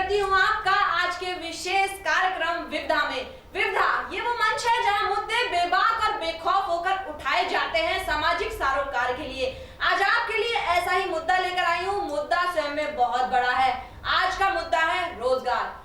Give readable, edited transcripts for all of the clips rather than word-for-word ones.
करती हूँ आपका आज के विशेष कार्यक्रम विविधा में। विविधा ये वो मंच है जहाँ मुद्दे बेबाक और बेखौफ होकर उठाए जाते हैं सामाजिक सरोकार के लिए। आज आपके लिए ऐसा ही मुद्दा लेकर आई हूँ। मुद्दा स्वयं में बहुत बड़ा है। आज का मुद्दा है रोजगार।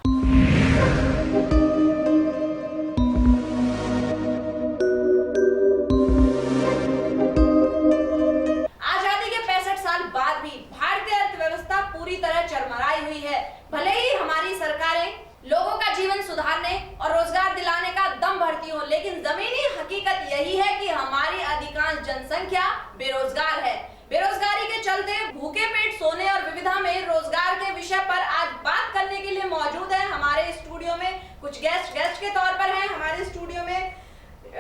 बाद भी भारतीय अर्थव्यवस्था पूरी तरह चरमराई हुई है। भले ही हमारी सरकारें लोगों का जीवन सुधारने और रोजगार दिलाने का दम भरती हो, लेकिन जमीनी हकीकत यही है कि हमारी अधिकांश जनसंख्या बेरोजगार है। बेरोजगारी के चलते भूखे पेट सोने और विविधा में रोजगार के विषय पर आज बात करने के लिए मौजूद है हमारे स्टूडियो में कुछ गेस्ट के तौर पर हैं हमारे स्टूडियो में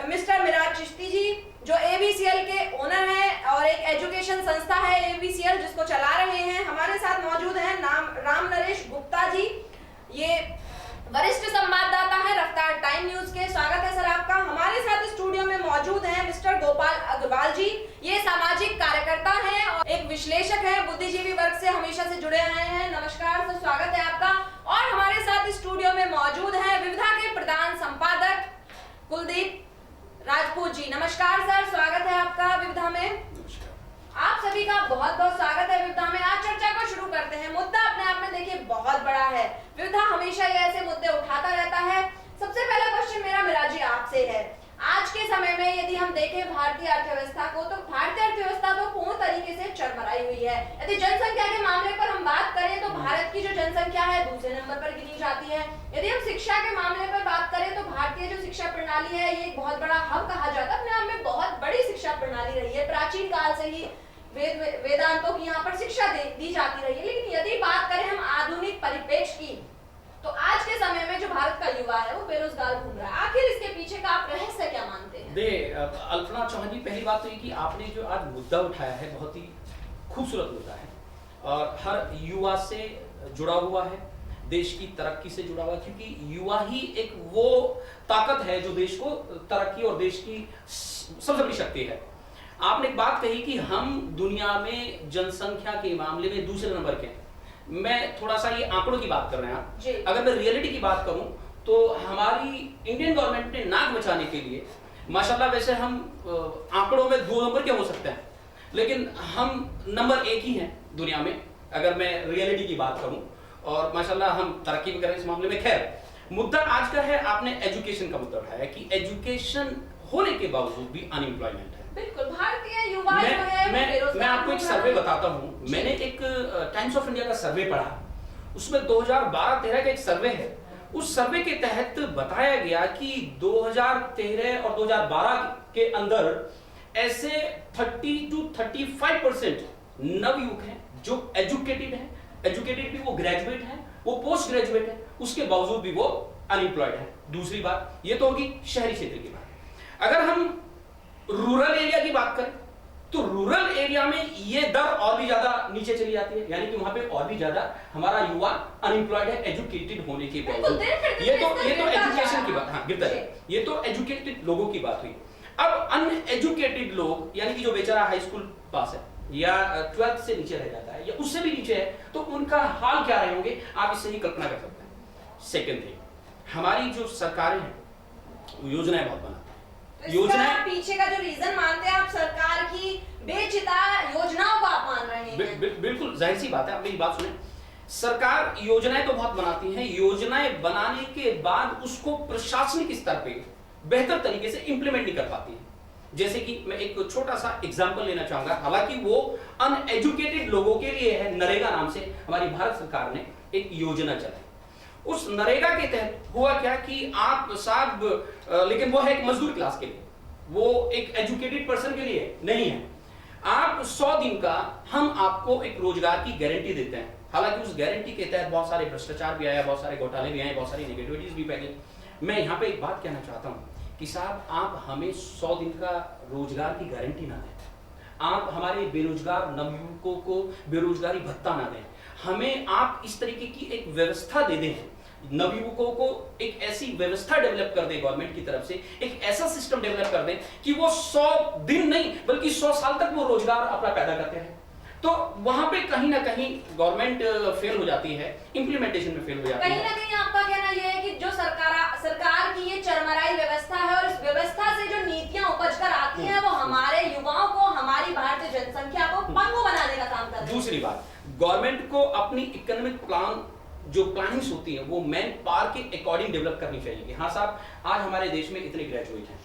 मिस्टर मिराज चिश्ती जी, जो एबीसीएल के ओनर हैं और एक एजुकेशन संस्था है एबीसीएल जिसको चला रहे हैं। हमारे साथ मौजूद हैं राम नरेश गुप्ता जी, ये वरिष्ठ संवाददाता है रफ्तार टाइम न्यूज के। स्वागत है सर आपका। हमारे साथ स्टूडियो में मौजूद हैं मिस्टर गोपाल अग्रवाल जी, ये सामाजिक कार्यकर्ता हैं और एक विश्लेषक हैं, बुद्धिजीवी वर्ग से हमेशा से जुड़े आए हैं। नमस्कार सर, स्वागत है आपका। और हमारे साथ स्टूडियो में मौजूद है विविधा के प्रधान संपादक कुलदीप राजपूत जी। नमस्कार सर, स्वागत है आपका विविधा में। आप सभी का बहुत बहुत स्वागत है विविधा में। आज चर्चा को शुरू करते हैं। मुद्दा अपने आप में देखिए बहुत बड़ा है। विविधा हमेशा ये ऐसे मुद्दे उठाता रहता है। सबसे पहला क्वेश्चन मेरा मिराज जी आपसे है। आज के समय में यदि हम देखें भारतीय अर्थव्यवस्था को, तो भारतीय अर्थव्यवस्था तो पूर्ण तरीके से चरमराई हुई है। यदि जनसंख्या के मामले पर हम बात करें तो भारत की जो जनसंख्या है दूसरे नंबर पर गिनी जाती है। यदि हम शिक्षा के मामले पर बात करें तो भारतीय जो शिक्षा प्रणाली है ये एक बहुत बड़ा हब कहा जाता है। अपने आप में बहुत बड़ी शिक्षा प्रणाली रही है। प्राचीन काल से ही वेदांतों की यहाँ पर शिक्षा दी जाती रही है। लेकिन यदि बात करें हम आधुनिक परिप्रेक्ष्य की, तो आज के समय में जो भारत का युवा है वो बेरोजगार घूम रहा है। आखिर इसके पीछे का आप रहस्य क्या मानते हैं? अल्पना चौहान जी, पहली बात तो ये कि आपने जो आज मुद्दा उठाया है बहुत ही खूबसूरत मुद्दा है और हर युवा से जुड़ा हुआ है, देश की तरक्की से जुड़ा हुआ है, क्योंकि युवा ही एक वो ताकत है जो देश को तरक्की और देश की सबसे बड़ी शक्ति है। आपने एक बात कही कि हम दुनिया में जनसंख्या के मामले में दूसरे नंबर के हैं। मैं थोड़ा सा ये आंकड़ों की बात कर रहे हैं आप। अगर मैं रियलिटी की बात करूं तो हमारी इंडियन गवर्नमेंट ने नाक बचाने के लिए माशाल्लाह, वैसे हम आंकड़ों में 2 नंबर के हो सकते हैं लेकिन हम नंबर 1 ही हैं दुनिया में, अगर मैं रियलिटी की बात करूं, और माशाल्लाह हम तरक्की भी कर रहे हैं इस मामले में। खैर, मुद्दा आज का है, आपने एजुकेशन का मुद्दा उठाया कि एजुकेशन होने के बावजूद भी अनएम्प्लॉयमेंट है। बिल्कुल, भारतीय युवा जो है मैं आपको एक सर्वे बताता हूँ। मैंने एक टाइम्स ऑफ इंडिया का सर्वे पढ़ा, उसमें 2012-13 का एक सर्वे है। उस सर्वे के तहत बताया गया कि 2013 और 2012 के अंदर ऐसे 30 to 35% नवयुवक हैं जो एजुकेटेड हैं, एजुकेटेड भी वो ग्रेजुएट हैं, वो पोस्ट ग्रेजुएट हैं, उसके बावजूद भी वो अनएम्प्लॉयड है। दूसरी बात ये तो होगी शहरी क्षेत्र की बात। अगर हम रूरल एरिया की बात करें तो रूरल एरिया में ये दर और भी ज्यादा नीचे चली जाती है, यानी कि वहां पे और भी ज्यादा हमारा युवा अनएम्प्लॉयड है एजुकेटेड होने के बावजूद। ये तो एजुकेशन की बात, हाँ गिरता है, ये तो एजुकेटेड लोगों की बात हुई। अब अनएजुकेटेड लोग, यानी कि जो बेचारा हाई स्कूल पास है या 12th से नीचे रह जाता है या उससे भी नीचे है, तो उनका हाल क्या रहे होंगे आप इससे ही कल्पना कर सकते हैं। सेकेंड थिंग, हमारी जो सरकारें हैं योजनाएं बहुत बनाती हैं। योजना पीछे का जो रीजन मानते हैं आप, सरकार की बेचिता योजनाओं को आप मान रहे हैं? बिल्कुल जाहिर सी बात है। आप मेरी बात सुने, सरकार योजनाएं तो बहुत बनाती है, योजनाएं बनाने के बाद उसको प्रशासनिक स्तर पे बेहतर तरीके से इंप्लीमेंट नहीं कर पाती है। जैसे कि मैं एक छोटा सा एग्जांपल लेना चाहूंगा, हालांकि वो अनएजुकेटेड लोगों के लिए है। नरेगा नाम से हमारी भारत सरकार ने एक योजना चलाई। उस नरेगा के तहत हुआ क्या कि आप साहब, लेकिन वो है एक मजदूर क्लास के लिए, वो एक एजुकेटेड पर्सन के लिए नहीं है। आप 100 दिन का हम आपको एक रोजगार की गारंटी देते हैं। हालांकि उस गारंटी के तहत बहुत सारे भ्रष्टाचार भी आया, बहुत सारे घोटाले भी आए, बहुत सारी नेगेटिविटीज भी फैली। मैं यहाँ पे एक बात कहना चाहता हूँ कि साहब, आप हमें 100 दिन का रोजगार की गारंटी ना दें, आप हमारे बेरोजगार नवयुवकों को बेरोजगारी भत्ता ना दें, हमें आप इस तरीके की एक व्यवस्था दे दें, नवयुवकों को एक ऐसी व्यवस्था डेवलप कर दें गवर्नमेंट की तरफ से, एक ऐसा सिस्टम डेवलप कर दें कि वो 100 दिन नहीं बल्कि 100 साल तक वो रोजगार अपना पैदा करते हैं। तो वहां पे कहीं ना कहीं गवर्नमेंट फेल हो जाती है, इम्प्लीमेंटेशन में फेल हो जाती कहीं है। ना कहीं आपका कहना यह है कि जो सरकार की ये चरमराई व्यवस्था है और इस व्यवस्था से जो नीतियां उपज कर आती हैं वो हमारे युवाओं को, हमारी भारतीय जनसंख्या को पंगु बनाने का काम कर रही है। दूसरी बात, गवर्नमेंट को अपनी इकोनॉमिक प्लान जो प्लानिंग्स होती है वो मैन पावर के अकॉर्डिंग डेवलप करनी चाहिए कि हाँ साहब, आज हमारे देश में इतने ग्रेजुएट हैं,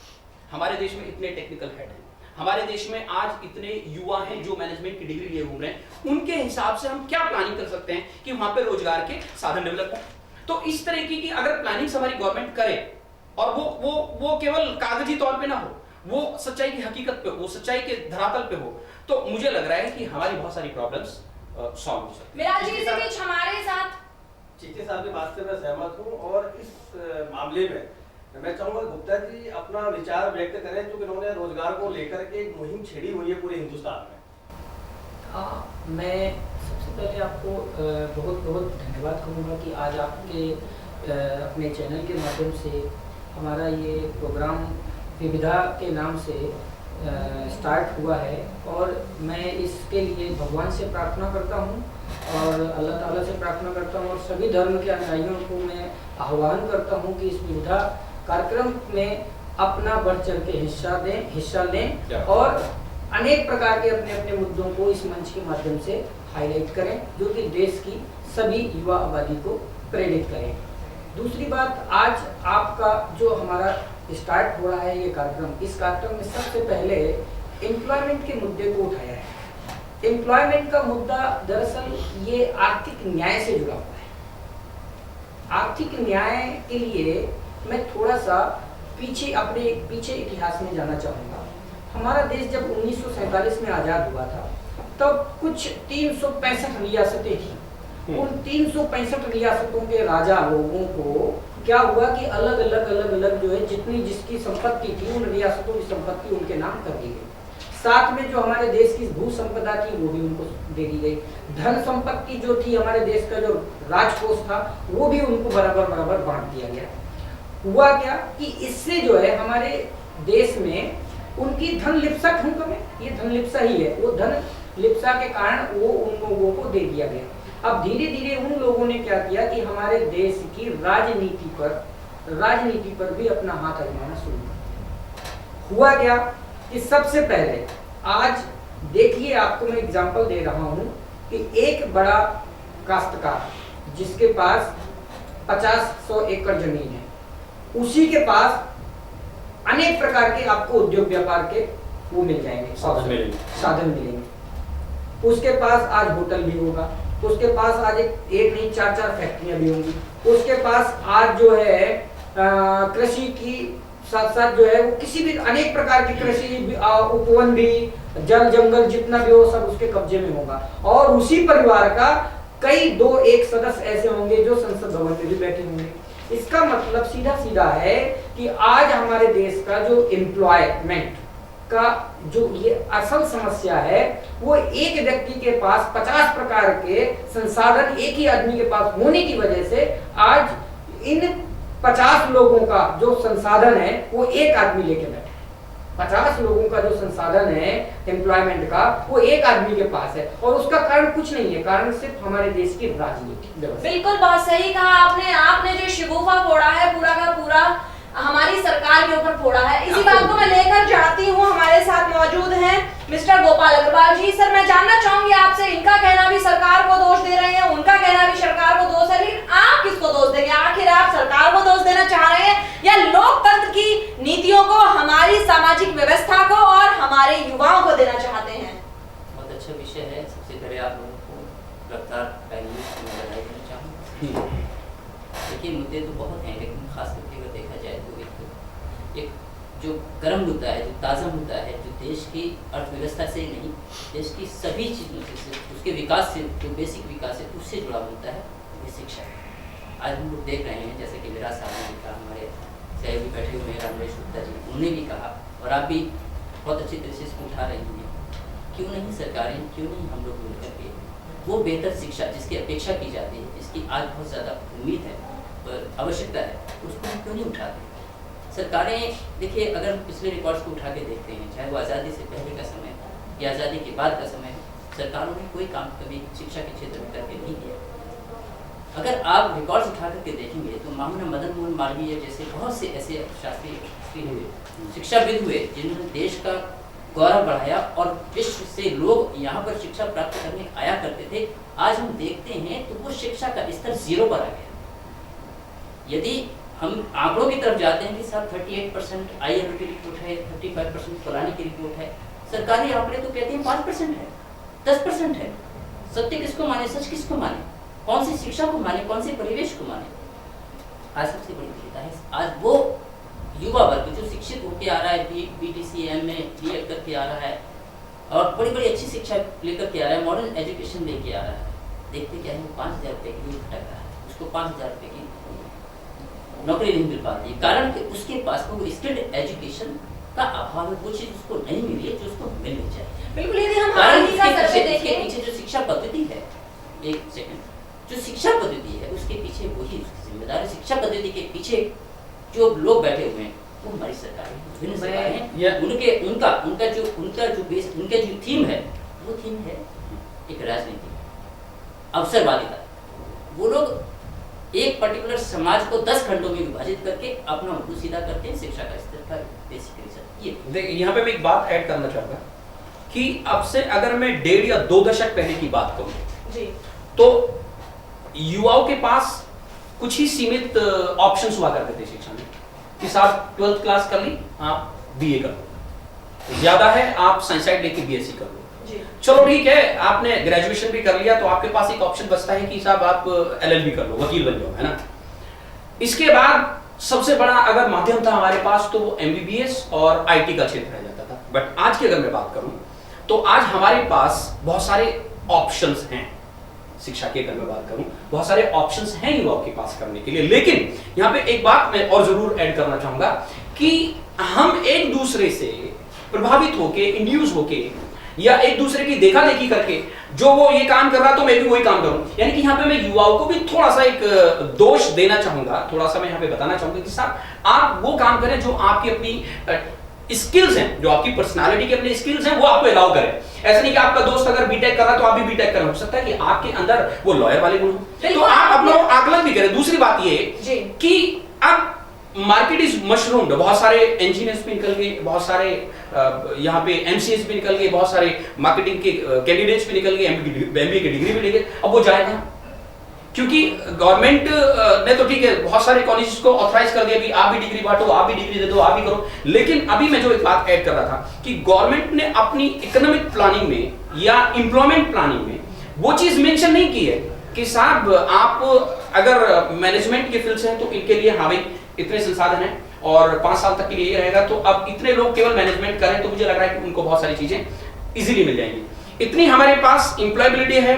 हमारे देश में इतने टेक्निकल हेड हैं, हमारे देश में आज इतने युवा हैं जो मैनेजमेंट की डिग्री लिए घूम रहे हैं, उनके हिसाब से हम क्या प्लानिंग कर सकते हैं कि वहां पे रोजगार के साधन डेवलप हो। तो इस तरह की अगर प्लानिंग्स हमारी गवर्नमेंट करे और वो केवल कागजी तौर पे ना हो, वो सच्चाई की हकीकत पे, वो सच्चाई के धरातल पे हो, तो मुझे लग रहा है कि हमारी बहुत सारी प्रॉब्लम्स सॉल्व हो सकती है। विराज जी, इसी बीच हमारे साथ चीते साहब की बात से मैं सहमत हूँ और इस मामले में मैं चाहूंगा गुप्ता जी अपना विचार व्यक्त करें, क्योंकि उन्होंने रोजगार को लेकर के एक मुहिम छेड़ी हुई है पूरे हिंदुस्तान में। मैं सबसे पहले आपको बहुत बहुत धन्यवाद कहूँगा कि आज आपके अपने चैनल के माध्यम से हमारा ये प्रोग्राम विविधा के नाम से स्टार्ट हुआ है, और मैं इसके लिए भगवान से प्रार्थना करता हूँ और अल्लाह ताला से प्रार्थना करता हूँ और सभी धर्म के अनुयायियों को मैं आह्वान करता हूँ कि इस विविधा कार्यक्रम में अपना बढ़ चढ़ के हिस्सा लें और अनेक प्रकार के अपने अपने मुद्दों को इस मंच के माध्यम से हाईलाइट करें, जो कि देश की सभी युवा आबादी को प्रेरित करें। दूसरी बात, आज आपका जो हमारा स्टार्ट हो रहा है ये कार्यक्रम, इस कार्यक्रम में सबसे पहले एम्प्लॉयमेंट के मुद्दे को उठाया है। एम्प्लॉयमेंट का मुद्दा दरअसल ये आर्थिक न्याय से जुड़ा हुआ है। आर्थिक न्याय के लिए मैं थोड़ा सा पीछे इतिहास में जाना चाहूँगा। हमारा देश जब 1947 में आज़ाद हुआ था तब कुछ 365 रियासतें थी। उन 365 रियासतों के राजा लोगों को क्या हुआ कि अलग अलग जो है जितनी जिसकी संपत्ति थी उन रियासतों की संपत्ति उनके नाम कर दी गई। साथ में जो हमारे देश की भू संपदा थी वो भी उनको दे दी गई। धन संपत्ति जो थी हमारे देश का जो राजकोष था वो भी उनको बराबर बांट दिया गया। हुआ क्या कि इससे जो है हमारे देश में उनकी धन लिप्सा क्यों कमे, ये धन लिप्सा ही है, वो धन लिप्सा के कारण वो उन लोगों को दे दिया गया। अब धीरे धीरे उन लोगों ने क्या किया कि हमारे देश की राजनीति पर भी अपना हाथ आजमाना शुरू कर। हुआ क्या कि सबसे पहले आज देखिए, आपको मैं एग्जांपल दे रहा हूं कि एक बड़ा काश्तकार जिसके पास 50-100 एकड़ जमीन है, उसी के पास अनेक प्रकार के आपको उद्योग व्यापार के वो मिल जाएंगे, साधन मिलेंगे। उसके पास आज होटल भी होगा, उसके पास आज एक नहीं 4 फैक्ट्रियां भी होंगी, उसके पास आज जो है कृषि की साथ जो है वो किसी भी अनेक प्रकार की कृषि उपवन भी, जल जंगल जितना भी हो सब उसके कब्जे में होगा। और उसी परिवार का कई 2-1 सदस्य ऐसे होंगे जो संसद भवन में भी बैठे होंगे। इसका मतलब सीधा है कि आज हमारे देश का जो एम्प्लॉयमेंट का जो ये असल समस्या है वो एक व्यक्ति के पास 50 प्रकार के संसाधन एक ही आदमी के पास होने की वजह से आज इन 50 लोगों का जो संसाधन है वो एक आदमी लेके बैठे। 50 लोगों का जो संसाधन है एम्प्लॉयमेंट का वो एक आदमी के पास है, और उसका कारण कुछ नहीं है, कारण सिर्फ हमारे देश की राजनीति। बिल्कुल बहुत सही कहा आपने जो शिगुफा फोड़ा है पूरा का पूरा हमारी सरकार के ऊपर फोड़ा है। इसी बात को मैं लेकर जाती हूँ, हमारे साथ मौजूद हैं मिस्टर गोपाल अग्रवाल जी। सर, मैं जानना चाहूंगी आपसे, इनका कहना भी सरकार को दोष दे रहे हैं, उनका कहना भी सरकार को दोष है, लेकिन आप किसको दोष देंगे? आखिर आप सरकार को दोष देना चाह रहे हैं या लोकतंत्र की नीतियों को, हमारी सामाजिक व्यवस्था को और हमारे युवाओं को देना चाहते हैं? बहुत अच्छा विषय है। सबसे पहले आप लोगों को रफ्तार पैनलिस्ट को बधाई देना चाहूँगा। देखिए, मुद्दे तो बहुत हैं, लेकिन खास करके अगर देखा जाए तो एक जो गर्म मुद्दा है, जो ताज़ा मुद्दा है, जो देश की अर्थव्यवस्था से नहीं, देश की सभी चीज़ों से, उसके विकास से, जो बेसिक विकास है उससे जुड़ा मुद्दा है, ये शिक्षा है। आज हम लोग देख रहे हैं, जैसे कि विराज साहब ने कहा, हमारे सहयोगी बैठे हुए रामरेश गुप्ता जी, उन्होंने भी कहा और आप भी बहुत अच्छी तरह से इसको उठा रही हैं। क्यों नहीं सरकारें, क्यों नहीं हम लोग मिलकर के वो बेहतर शिक्षा जिसकी अपेक्षा की जाती है, जिसकी आज बहुत ज़्यादा उम्मीद है और आवश्यकता है, उसको हम क्यों नहीं उठाते? सरकारें देखिए, अगर पिछले रिकॉर्ड्स को उठा के देखते हैं, चाहे वो आज़ादी से पहले का समय या आज़ादी के बाद का समय, सरकारों ने कोई काम कभी शिक्षा के क्षेत्र में करके नहीं किया। अगर आप रिकॉर्ड्स उठा करके देखेंगे तो माननीय मदन मोहन मालवीय जैसे बहुत से ऐसे शास्त्री हुए, शिक्षाविद हुए, जिन्होंने देश का गौरव बढ़ाया और विश्व से लोग यहाँ पर शिक्षा प्राप्त करने आया करते थे। आज हम देखते हैं तो वो शिक्षा का स्तर 0 पर आ गया। यदि हम आंकड़ों की तरफ जाते हैं कि साहब 38% ILO की रिपोर्ट है, 35% फलाने की रिपोर्ट है, सरकारी आंकड़े तो कहते हैं 5% है, 10% है। सत्य किसको माने, सच किसको माने, कौन सी शिक्षा को माने, कौन से परिवेश को माने? आज सबसे बड़ी चिंता है, आज वो युवा वर्ग जो शिक्षित होकर आ रहा है, BTC MA BEd करके आ रहा है और बड़ी बड़ी अच्छी शिक्षा लेकर के आ रहा है, मॉडर्न एजुकेशन लेके आ रहा है, देखते क्या है वो 5,000 रुपये के लिए भटक रहा है, उसको 5,000 रुपये की नौकरी नहीं मिल पाती, कारण कि उसके पास वो स्किल्ड एजुकेशन का अभाव है, वो चीज उसको नहीं मिली है जो उसको मिलनी चाहिए। बिल्कुल, यदि हम हाल ही का सर्वे देखें, इसके पीछे जो शिक्षा पद्धति है, एक सेकंड, जो शिक्षा पद्धति है उसके पीछे वही उसकी जिम्मेदार है। शिक्षा पद्धति के पीछे जो लोग बैठे हुए हैं वो हमारी सरकार है, विभिन्न सरकारें हैं, उनका जो बेस, उनका जो थीम है वो थीम है एक राजनीति, अवसरवादिता। वो लोग एक पर्टिकुलर समाज को 10 खंडों में विभाजित करके अपना मुद्दा सीधा करते हैं शिक्षा का स्तर का बेसिक रीजन ये। देखिए यहाँ पे मैं एक बात ऐड करना चाहूंगा कि अब से अगर मैं 1.5 या 2 दशक पहले की बात करूं जी, तो युवाओं के पास कुछ ही सीमित ऑप्शंस हुआ करते थे शिक्षा में कि साहब 12th क्लास कर ली, आप BA कर लो, ज्यादा है आप साइंस साइड लेके BSc कर लो, चलो ठीक है, आपने ग्रेजुएशन भी कर लिया तो आपके पास एक ऑप्शन बचता है कि साहब आप LLB कर लो, वकील बन जाओ, है ना। इसके बाद सबसे बड़ा अगर माध्यम था हमारे पास तो MBBS और IT का क्षेत्र रह जाता था। बट आज की अगर मैं बात करूं तो आज हमारे पास बहुत सारे ऑप्शंस हैं, शिक्षा की अगर मैं बात करूं बहुत सारे ऑप्शंस हैं युवाओं के पास करने के लिए। लेकिन यहाँ पे एक बात मैं और जरूर ऐड करना चाहूंगा कि हम एक दूसरे से प्रभावित होके, इंड्यूस होके या एक दूसरे की देखा देखी करके जो वो ये काम कर रहा तो मैं भी वही काम करूं, यानी कि यहाँ पे मैं युवाओं को भी थोड़ा सा एक दोष देना चाहूंगा, थोड़ा सा मैं यहाँ पे बताना चाहूंगा कि साहब आप वो काम करें जो आपकी अपनी स्किल्स हैं, जो आपकी पर्सनालिटी के अपने स्किल्स हैं वो आपको अलाउ करें। ऐसा नहीं कि आपका दोस्त अगर बीटेक कर रहा है तो आप भी बीटेक करना, हो सकता है कि आपके अंदर वो लॉयर वाले गुण हो, तो आप अपना आकलन भी करें। दूसरी बात ये कि अब मार्केट इज मशरूम्ड, बहुत सारे इंजीनियर्स भी निकल गए, बहुत सारे यहाँ पे MCS भी निकल गए, बहुत सारे मार्केटिंग के कैंडिडेट्स भी निकल गए, MBA की डिग्री भी ले गए। अब वो जाएगा क्योंकि गवर्नमेंट ने तो ठीक है बहुत सारे कॉलेजेस को ऑथराइज कर दिया कि आप भी डिग्री बांटो, आप भी डिग्री दे दो, आप भी करो। लेकिन अभी मैं जो एक बात ऐड कर रहा था कि गवर्नमेंट ने अपनी इकोनॉमिक प्लानिंग में या एम्प्लॉयमेंट प्लानिंग में वो चीज मेंशन नहीं की है कि साहब आप अगर मैनेजमेंट के फील्ड से हैं तो इनके लिए हाँ भाई इतने संसाधन हैं और 5 साल तक के लिए ये रहेगा, तो अब इतने लोग केवल मैनेजमेंट करें तो मुझे लग रहा है कि उनको बहुत सारी चीजें इजीली मिल जाएंगी। इतनी हमारे पास एम्प्लॉयबिलिटी है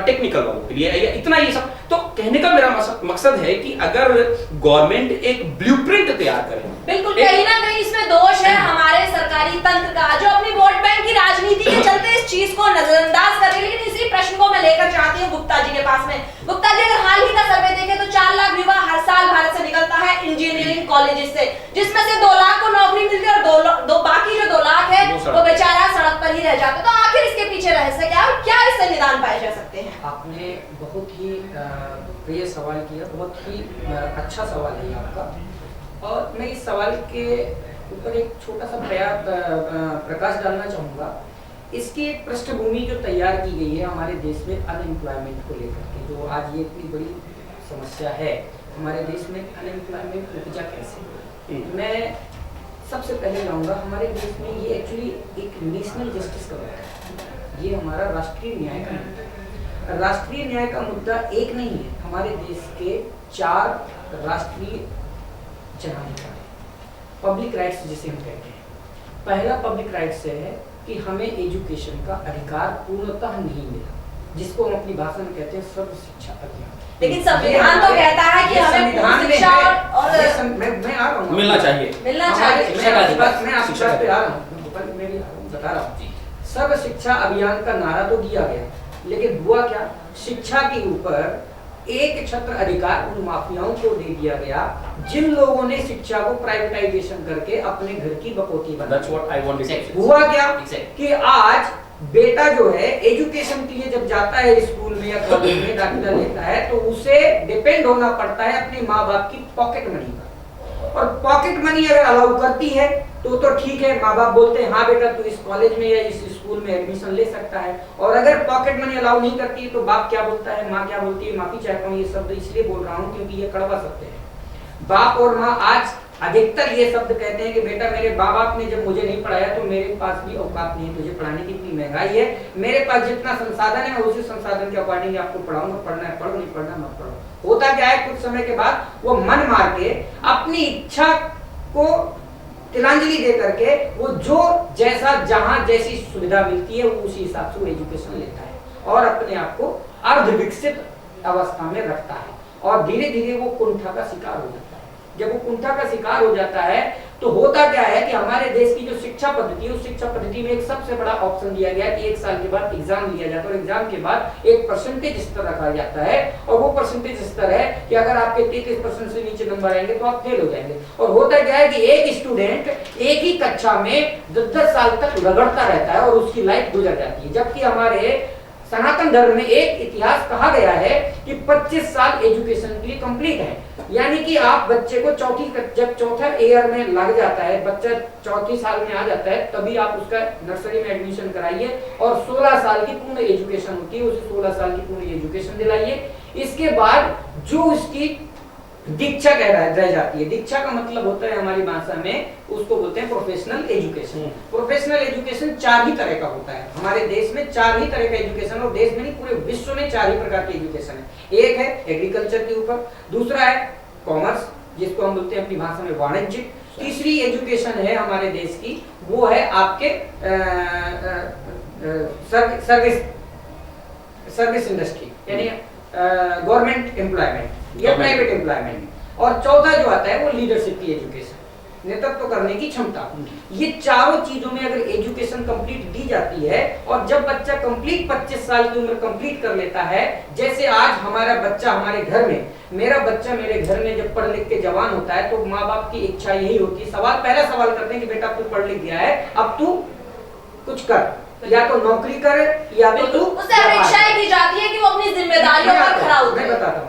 टेक्निकल वालों के लिए, इतना ये सब। तो कहने का मेरा मकसद है कि अगर गवर्नमेंट एक ब्लूप्रिंट तैयार करे, बिल्कुल कहीं ना कहीं इसमें दोष है हमारे सरकारी तंत्र का जो अपनी वोट बैंक की राजनीति के चलते इस चीज को नजरअंदाज कर रही है। लेकिन इसी प्रश्न को मैं लेकर चाहती हूँ गुप्ता जी के पास में। गुप्ता जी, अगर हाल ही का सर्वे देखें तो 4 लाख युवा हर साल भारत से निकलता है इंजीनियरिंग कॉलेजेस से, जिसमें से 2 लाख को नौकरी मिलती है और दो बाकी जो 2 लाख है वो बेचारा सड़क पर ही रह जाता है। तो आखिर इसके पीछे रहस्य क्या है, क्या इससे निदान पाए जा सकते हैं? आपने बहुत ही प्रिय सवाल किया, बहुत ही अच्छा सवाल है आपका, और मैं इस सवाल के ऊपर एक छोटा सा प्रकाश डालना चाहूँगा। इसकी एक पृष्ठभूमि जो तैयार की गई है हमारे देश में अनएम्प्लॉयमेंट को लेकर के, जो आज ये इतनी बड़ी समस्या है हमारे देश में, अनएम्प्लॉयमेंट उपजा कैसे। मैं सबसे पहले लाऊंगा हमारे देश में ये एक्चुअली एक नेशनल जस्टिस का मुद्दा है, ये हमारा राष्ट्रीय न्याय का मुद्दा है। राष्ट्रीय न्याय का मुद्दा एक नहीं है, हमारे देश के 4 राष्ट्रीय जनाधिकार है, पब्लिक राइट्स जिसे हम कहते हैं। पहला पब्लिक राइट्स है कि हमें एजुकेशन का अधिकार पूर्णतः नहीं मिला, जिसको हम अपनी भाषा में कहते हैं सर्व शिक्षा अभियान। लेकिन संविधान तो कहता है कि हमें शिक्षा और मैं आ रहा हूँ, मिलना चाहिए। मिलना मैं चाहिए। आपकी बात पे आ रहा हूँ, मैं भी बता रहा हूँ। सर्व शिक्षा अभियान का नारा तो दिया गया, लेकिन हुआ क्या, शिक्षा के ऊपर एक छत्र अधिकार उन माफियाओं को दे दिया गया जिन लोगों ने शिक्षा को प्राइवेटाइजेशन करके अपने घर की बकौती बनाई। That's what I want to say. हुआ क्या कि आज बेटा जो है एजुकेशन के लिए जब जाता है स्कूल में या कॉलेज में दाखिला लेता है तो उसे डिपेंड होना पड़ता है अपने माँ बाप की पॉकेट मनी पर। और पॉकेट मनी अगर अलाउ करती है तो ठीक है, माँ बाप बोलते हैं हाँ बेटा तू इस कॉलेज में या इस स्कूल में एडमिशन ले सकता है। और अगर पॉकेट मनी अलाउ नहीं करती है तो बाप क्या बोलता है, माँ क्या बोलती है, माफी चाहता हूँ ये शब्द इसलिए बोल रहा हूँ क्योंकि ये कड़वा शब्द है। बाप और माँ आज अधिकतर ये शब्द कहते हैं कि बेटा मेरे माँ बाप ने जब मुझे नहीं पढ़ाया तो मेरे पास भी औकात नहीं है तुझे पढ़ाने की, इतनी महंगाई है, मेरे पास जितना संसाधन है मैं उसी संसाधन के अकॉर्डिंग आपको पढ़ाऊंगा, पढ़ना है पढ़ो, नहीं पढ़ना मत पढ़ो। होता क्या है, कुछ समय के बाद वो मन मार के अपनी इच्छा को तिलांजलि दे करके वो जो जैसा जहां जैसी सुविधा मिलती है वो उसी हिसाब से वो एजुकेशन लेता है और अपने आप को अर्ध विकसित अवस्था में रखता है और धीरे धीरे वो कुंठा का शिकार हो जाता है। जब वो कुंठा का शिकार हो जाता है तो होता क्या है कि हमारे देश की जो शिक्षा पद्धति है उस शिक्षा पद्धति में एक सबसे बड़ा ऑप्शन दिया गया कि 1 साल के बाद एग्जाम लिया जाता है और एग्जाम के बाद एक परसेंटेज स्तर रखा जाता है और वो परसेंटेज स्तर है कि अगर आपके 33% से नीचे नंबर आएंगे तो आप फेल हो जाएंगे। और होता क्या है कि एक स्टूडेंट एक ही कक्षा में 10-10 साल तक रगड़ता रहता है और उसकी लाइफ गुजर जाती है। जबकि हमारे सनातन धर्म में एक इतिहास कहा गया है कि 25 साल एजुकेशन के लिए कंप्लीट है, यानी कि आप बच्चे को जब चौथा ईयर में लग जाता है, बच्चा चौथी साल में आ जाता है, तभी आप उसका नर्सरी में एडमिशन कराइए और 16 साल की पूर्ण एजुकेशन होती है, उसे 16 साल की पूर्ण एजुकेशन दिलाइए। इसके बाद जो उसकी दीक्षा रह जाती है, दीक्षा का मतलब होता है हमारी भाषा में उसको बोलते हैं प्रोफेशनल एजुकेशन। प्रोफेशनल एजुकेशन 4 ही तरह का होता है हमारे देश में, 4 ही तरह का एजुकेशन, और देश में नहीं पूरे विश्व में 4 ही प्रकार की एजुकेशन है। एक है एग्रीकल्चर के ऊपर, दूसरा है कॉमर्स जिसको हम बोलते हैं अपनी भाषा में वाणिज्य, तीसरी एजुकेशन है हमारे देश की वो है आपके सर्विस इंडस्ट्री यानी गवर्नमेंट एम्प्लॉयमेंट या प्राइवेट एम्प्लॉयमेंट, और चौथा जो आता है वो लीडरशिप की एजुकेशन, नेतृत्व करने की क्षमता। ये चारों चीजों में अगर एजुकेशन कंप्लीट दी जाती है और जब बच्चा कंप्लीट 25 साल की उम्र कंप्लीट कर लेता है, जैसे आज हमारा बच्चा हमारे घर में, मेरा बच्चा मेरे घर में जब पढ़ लिख के जवान होता है तो माँ बाप की इच्छा यही होती है, पहला सवाल करते हैं कि बेटा तू पढ़ लिख गया है, अब तू कुछ कर, या तो नौकरी कर या तो तू उससे अपेक्षाएं की जाती है कि वो अपनी जिम्मेदारियों पर खरा उतरे। मैं बताता हूँ,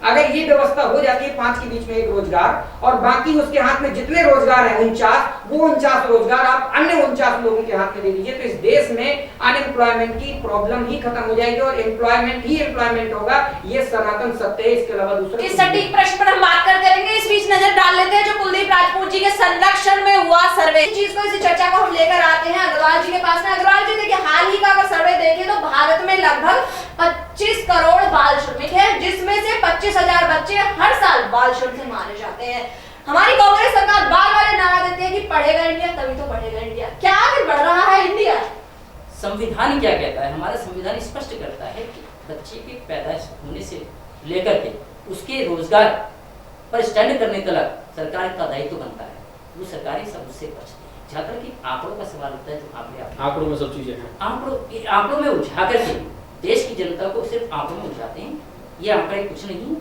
अगर ये व्यवस्था हो जाती है 5 के बीच में एक रोजगार और बाकी उसके हाथ में जितने रोजगार हैं 49, वो 49 रोजगार आप अन्य 49 लोगों के हाथ में दे दीजिए तो इस देश में अनएम्प्लॉयमेंट की प्रॉब्लम ही खत्म हो जाएगी और एम्प्लॉयमेंट ही एम्प्लॉयमेंट होगा। ये सनातन सत्य है, इसके अलावा दूसरा इस सटीक प्रश्न पर हम बात करते रहेंगे। इस बीच नजर डाल लेते हैं जो कुलदीप राजपूत जी के संरक्षण में हुआ सर्वे, इस चीज को, इस चर्चा को हम लेकर आते हैं अग्रवाल जी के पास में। अग्रवाल जी देखिए, हाल ही का अगर सर्वे देखें तो भारत में लगभग 25 करोड़ बाल श्रमिक है, जिसमें से 25,000 बच्चे हर साल बाल श्रम से मारे जाते हैं। हमारी कांग्रेस सरकार बार बार नारा देती है कि पढ़ेगा इंडिया तभी तो बढ़ेगा इंडिया। क्या आगे बढ़ रहा है इंडिया? संविधान क्या कहता है? हमारा संविधान स्पष्ट करता है कि बच्चे के पैदाइश होने से लेकर के उसके रोजगार पर स्टैंड करने तक सरकार का दायित्व बनता है, वो सरकारी सब उससे बचती है। जहाँ तक कि आंकड़ों का सवाल होता है, जो आंकड़ों में सब चीजें हैं, आंकड़ों में उलझा करके देश की जनता को सिर्फ आंकड़ों में उलझाते हैं। ये आंकड़े कुछ नहीं,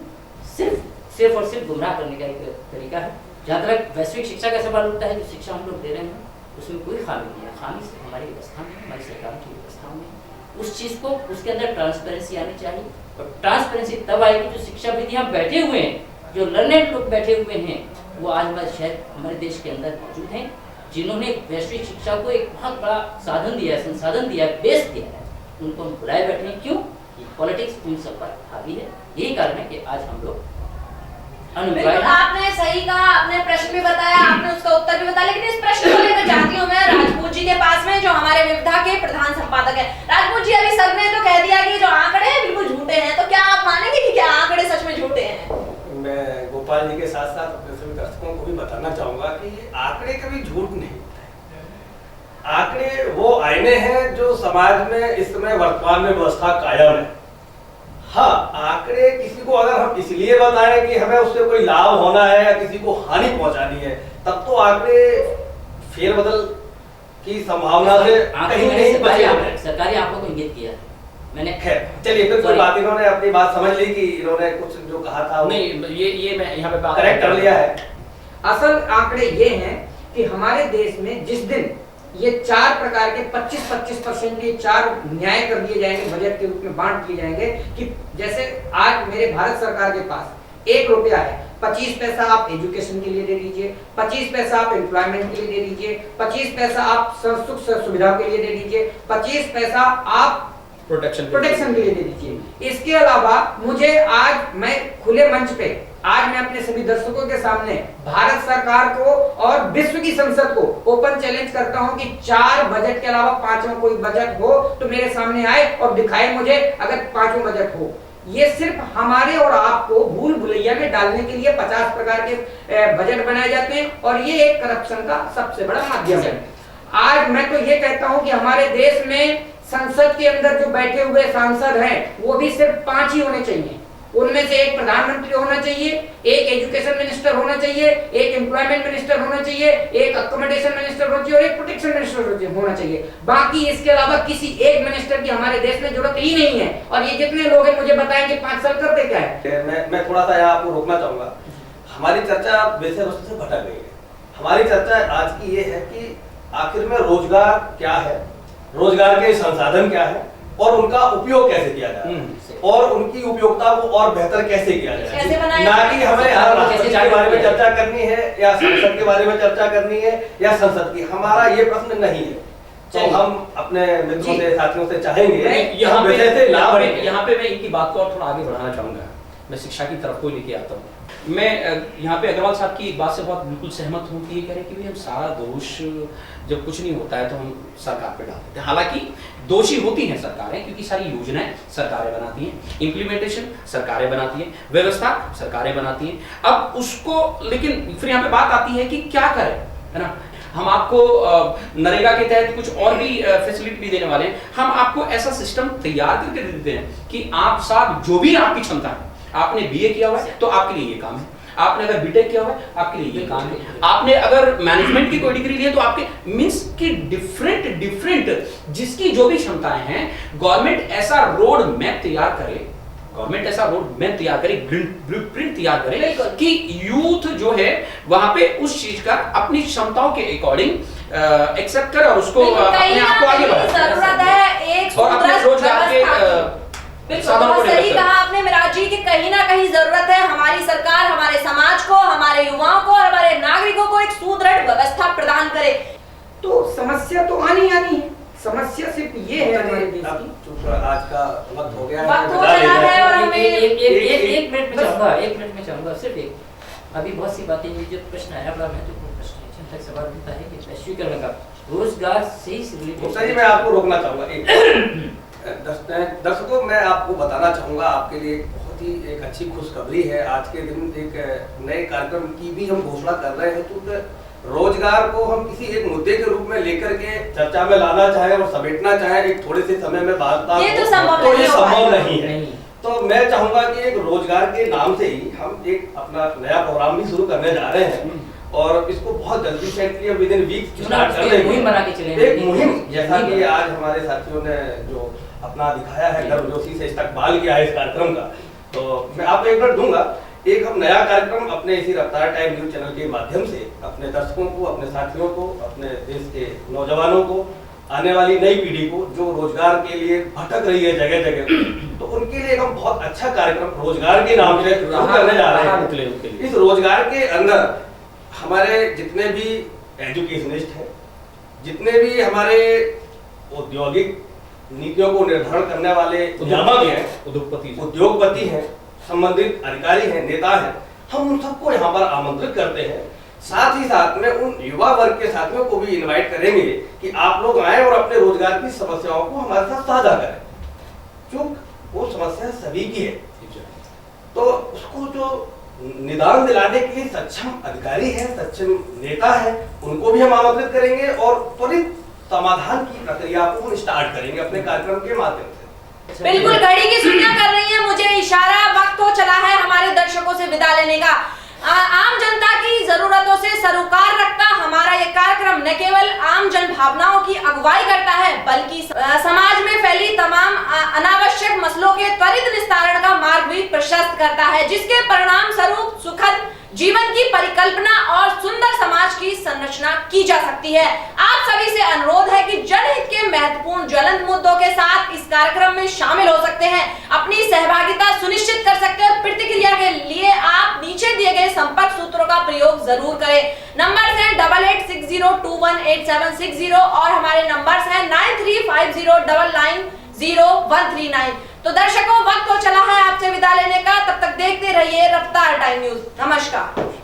सिर्फ और सिर्फ गुमराह करने का एक तरीका है। जहाँ तक वैश्विक शिक्षा का सवाल होता है, जो शिक्षा हम लोग दे रहे हैं उसमें कोई खामी नहीं है, खामी सिर्फ हमारी व्यवस्था में, हमारी सरकार की व्यवस्था में। उस चीज़ को, उसके अंदर ट्रांसपेरेंसी आनी चाहिए और ट्रांसपेरेंसी तब आएगी जो शिक्षाविद यहाँ बैठे हुए हैं, जो लर्नेड लोग बैठे हुए हैं, वो आज हमारे शहर, हमारे देश के अंदर मौजूद हैं, जिन्होंने वैश्विक शिक्षा को एक बहुत बड़ा साधन दिया है, संसाधन दिया है, बेस दिया है। उनको हम बुलाए बैठे हैं, क्यों? पॉलिटिक्स उन सब पर हावी है। यही कारण है कि आज हम लोग बिल्कुल आपने सही कहा, आपने प्रश्न भी बताया, आपने उसका उत्तर भी बताया, लेकिन इस प्रश्न को लेकर जाती हूँ मैं राजपूत जी के पास में, जो हमारे विविधा के प्रधान संपादक हैं। राजपूत जी, अभी सर ने तो कह दिया कि जो आंकड़े हैं बिल्कुल झूठे हैं, तो क्या आप मानेंगे कि क्या आंकड़े सच में झूठे हैं? मैं गोपाल जी के साथ साथ अपने सभी दर्शकों को भी बताना चाहूंगा कि आंकड़े कभी झूठ नहीं होते। आंकड़े वो आईने हैं जो समाज में इस समय वर्तमान में व्यवस्था कायम है। हाँ, आंकड़े किसी को अगर हम इसलिए बताएं कि हमें उससे कोई लाभ होना है या किसी को हानि पहुंचानी है, तब तो आंकड़े फेरबदल की संभावना से कहीं नहीं बचे हैं। सरकारी आंकड़ों को इंगित किया मैंने। खैर चलिए, फिर कोई बात, इन्होंने अपनी बात समझ ली कि इन्होंने कुछ जो कहा था नहीं, ये मैं यहाँ पे करेक्ट कर लिया है। असल आंकड़े ये हैं कि हमारे देश में जिस दिन ये 4 प्रकार के 25-25% के 4 न्याय कर दिए जाएंगे, बजट के रूप में बांट दिए जाएंगे कि जैसे आज मेरे भारत सरकार के पास 1 रुपया है, 25 पैसा आप एजुकेशन के लिए दे दीजिए, 25 पैसा आप एम्प्लॉयमेंट के लिए दे दीजिए, 25 पैसा आप सुख सुविधा के लिए दे दीजिए, 25 पैसा आप प्रोटेक्शन के लिए दे दीजिए। इसके अलावा मुझे आज मैं खुले मंच पे आज मैं अपने सभी दर्शकों के सामने भारत सरकार को और विश्व की संसद को ओपन चैलेंज करता हूं कि 4 बजट के अलावा 5वां कोई बजट हो तो मेरे सामने आए और दिखाए मुझे, अगर 5वां बजट हो। ये सिर्फ हमारे और आपको भूल भुलैया में डालने के लिए 50 प्रकार के बजट बनाए जाते हैं और ये एक करप्शन का सबसे बड़ा माध्यम है। आज मैं तो ये कहता हूं कि हमारे देश में संसद के अंदर जो बैठे हुए सांसद हैं वो भी सिर्फ 5 ही होने चाहिए। उनमें से एक प्रधानमंत्री होना चाहिए, एक एजुकेशन मिनिस्टर होना चाहिए, एक एम्प्लॉयमेंट मिनिस्टर होना चाहिए, एक अकोमोडेशन मिनिस्टर होना चाहिए और एक प्रोटेक्शन मिनिस्टर होना चाहिए। बाकी इसके अलावा किसी एक मिनिस्टर की हमारे देश में जरूरत ही नहीं है। और ये जितने लोग हैं मुझे बताएंगे 5 साल करते क्या है। मैं थोड़ा सा यहाँ आपको रोकना चाहूंगा। हमारी चर्चा विषय वस्तु से भटक गई है। हमारी चर्चा आज की ये है कि आखिर में रोजगार क्या है, रोजगार के संसाधन क्या है और उनका उपयोग कैसे किया जाए और उनकी उपयोगिता को और बेहतर कैसे किया जाए। ना कि हमें यहाँ राष्ट्रपति के बारे में चर्चा करनी है या संसद के बारे में चर्चा करनी है या संसद की, हमारा ये प्रश्न नहीं है। तो हम अपने मित्रों से साथियों से चाहेंगे यहाँ पे मैं इनकी बात को और थोड़ा आगे बढ़ाना चाहूंगा। मैं शिक्षा की तरफ को लेके आता हूँ। मैं यहाँ पे अग्रवाल साहब की एक बात से बहुत बिल्कुल सहमत हूँ कि ये कह रहे हैं कि हम सारा दोष जब कुछ नहीं होता है तो हम सरकार पे डाल देते हैं। हालांकि दोषी होती हैं सरकारें, क्योंकि सारी योजनाएं सरकारें बनाती हैं, इम्प्लीमेंटेशन सरकारें बनाती हैं, व्यवस्था सरकारें बनाती हैं। अब उसको लेकिन फिर यहाँ पे बात आती है कि क्या करें, है ना। हम आपको नरेगा के तहत कुछ और भी फैसिलिटी भी देने वाले हैं। हम आपको ऐसा सिस्टम तैयार करके दे देते हैं कि आप साहब जो भी आपकी क्षमता है, आपने बीए किया हुआ है तो आपके लिए ये काम है, आपने अगर बीटेक किया हुआ है आपके लिए ये काम है, आपने अगर मैनेजमेंट की कोई डिग्री ली है तो आपके मींस की डिफरेंट जिसकी जो भी क्षमताएं हैं, गवर्नमेंट ऐसा रोड मैप तैयार करे, ब्लूप्रिंट तैयार करे कि यूथ जो है वहां पे उस चीज का अपनी क्षमताओं के अकॉर्डिंग एक्सेप्ट करे और उसको अपने आप को आगे बढ़ाए और अपने रोजगार के बिल्कुल बहुत सही कहा आपने मिराज जी कि कहीं ना कहीं जरूरत है हमारी सरकार हमारे समाज को, हमारे युवाओं को और हमारे नागरिकों को एक सुदृढ़ व्यवस्था प्रदान करे। तो समस्या तो आनी है, समस्या सिर्फ ये है हमारे देश की। आज का वक्त हो गया है और हमें एक मिनट में चाहूंगा सिर्फ एक। अभी बहुत सी बातें जो प्रश्न आया बड़ा महत्वपूर्ण प्रश्न है, चिंतक सवाल होता है कि वैश्वीकरण का रोजगार से ही मैं आपको रोकना चाहूंगा। दर्शकों मैं आपको बताना चाहूंगा, आपके लिए बहुत ही एक अच्छी खुशखबरी है। आज के दिन एक नए कार्यक्रम की भी हम घोषणा कर रहे हैं। तो रोजगार को हम किसी एक मुद्दे के रूप में लेकर के चर्चा में लाना चाहे और समेटना चाहे एक थोड़े से समय में बात तो ये संभव नहीं है। तो मैं चाहूंगा कि एक रोजगार के नाम से ही हम एक अपना नया प्रोग्राम भी शुरू करने जा रहे हैं और इसको बहुत जल्दी से विद इन वीक स्टार्ट कर देंगे। एक मुहिम जैसा कि आज हमारे साथियों ने जो अपना दिखाया है गर्मजोशी से इस्तकबाल किया है इस कार्यक्रम का, तो मैं आपको एक मिनट दूंगा। एक हम नया कार्यक्रम अपने इसी रफ्तार टाइम न्यूज चैनल के माध्यम से अपने दर्शकों को, अपने साथियों को, अपने देश के नौजवानों को, आने वाली नई पीढ़ी को जो रोजगार के लिए भटक रही है जगह जगह, तो उनके लिए हम बहुत अच्छा कार्यक्रम रोजगार के नाम से शुरू करने जा रहे हैं। इस रोजगार के अंदर हमारे जितने भी एजुकेशनिस्ट हैं, जितने भी हमारे औद्योगिक नीतियों को निर्धारण करने वाले नियामक हैं, उद्योगपति हैं, संबंधित अधिकारी हैं, नेता हैं, हम उन सबको यहाँ पर आमंत्रित करते हैं। साथ ही साथ में उन युवा वर्ग के साथियों को भी इनवाइट करेंगे कि आप लोग आए और अपने रोजगार की समस्याओं को हमारे साथ साझा करें, क्योंकि वो समस्या सभी की है। तो उसको जो निदान दिलाने के लिए सक्षम अधिकारी है, सक्षम नेता है, उनको भी हम आमंत्रित करेंगे और त्वरित समाधान की प्रक्रिया को हम स्टार्ट करेंगे अपने कार्यक्रम के माध्यम से। बिल्कुल घड़ी की सूचना कर रही है मुझे इशारा, वक्त हो चला है हमारे दर्शकों से विदा लेने का। आम जनता की जरूरतों से सरोकार रखता हमारा ये कार्यक्रम न केवल आम जन भावनाओं की अगुवाई करता है बल्कि समाज में फैली तमाम अनावश्यक मसलों के त्वरित निस्तारण का मार्ग भी प्रशस्त करता है, जिसके परिणाम स्वरूप सुखद जीवन की परिकल्पना और सुंदर समाज की संरचना की जा सकती है। आप सभी से अनुरोध है कि जनहित के महत्वपूर्ण ज्वलंत मुद्दों के साथ इस कार्यक्रम में शामिल हो सकते हैं, अपनी सहभागिता सुनिश्चित कर सकते हैं। प्रतिक्रिया के लिए आप नीचे दिए गए संपर्क सूत्रों का प्रयोग जरूर करें। नंबर है 8860218760 और हमारे नंबर्स हैं 9350990139। तो दर्शकों, वक्त हो चला है आपसे विदा लेने का। तब तक देखते रहिए रफ्तार टाइम न्यूज। नमस्कार।